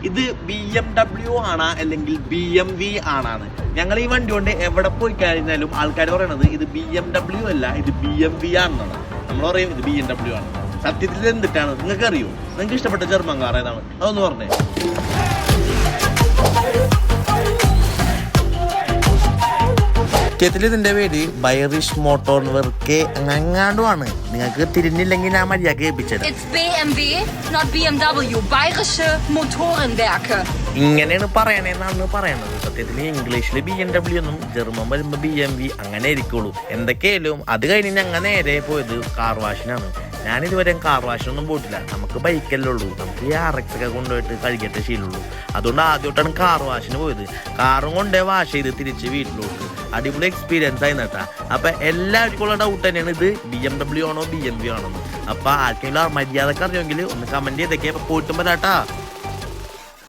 ഇത് BMW ആണോ അല്ലെങ്കിൽ BMW ആണാണ്. ഞങ്ങൾ ഈ വണ്ടി കൊണ്ട് എവിടെ പോയി കഴിഞ്ഞാലും ആൾക്കാർ പറയണത് ഇത് BMW അല്ല, ഇത് BMW ആണെന്നാണ്. നമ്മൾ പറയും ഇത് BMW ആണ്. സത്യത്തിൽ എന്തിട്ടാണ് നിങ്ങൾക്ക് അറിയോ? നിങ്ങൾക്ക് ഇഷ്ടപ്പെട്ട ജർമ്മൻ കാർ ഏതാണ്? അതൊന്ന് പറഞ്ഞേ. സത്യത്തിൽ ഇതിന്റെ പേര് ബൈറിഷ് മോട്ടോർ വെർക്ക് അങ്ങാണ്ടുമാണ്. നിങ്ങൾക്ക് തിരിഞ്ഞില്ലെങ്കിൽ ഞാൻ മര്യാദ ഏൽപ്പിച്ചത്. ഇങ്ങനെയാണ് പറയണേന്നാണ് പറയണത്. സത്യത്തിൽ ഇംഗ്ലീഷിൽ BMW എന്നും ജർമ്മൻ വരുമ്പോ BMW അങ്ങനെ ആയിരിക്കുള്ളൂ. എന്തൊക്കെയായാലും അത് കഴിഞ്ഞ് ഞങ്ങൾ നേരെ പോയത് കാർ വാഷിനാണ്. ഞാനിതുവരെ കാർ വാഷിനൊന്നും പോയിട്ടില്ല. നമുക്ക് ബൈക്കല്ലേ ഉള്ളൂ, നമുക്ക് ഈ RX ഒക്കെ കൊണ്ടുപോയിട്ട് കഴുകിയിട്ട് ശീലമുള്ളൂ. അതുകൊണ്ട് ആദ്യമായിട്ടാണ് കാർ വാഷിന് പോയത്. കാറും കൊണ്ടേ വാഷ് ചെയ്ത് തിരിച്ച് വീട്ടിലോട്ട്. അടിപൊളി എക്സ്പീരിയൻസ് ആയി നട്ടാ. അപ്പൊ എല്ലാവർക്കും ഉള്ള ഡൗട്ട് തന്നെയാണ് ഇത് BMW ആണോ BMW ആണോ. അപ്പൊ ആർക്കെങ്കിലും മര്യാദക്ക് അറിയുമെങ്കിൽ ഒന്ന് കമന്റ് ചെയ്തൊക്കെ പോയിട്ടും വരാട്ടാ.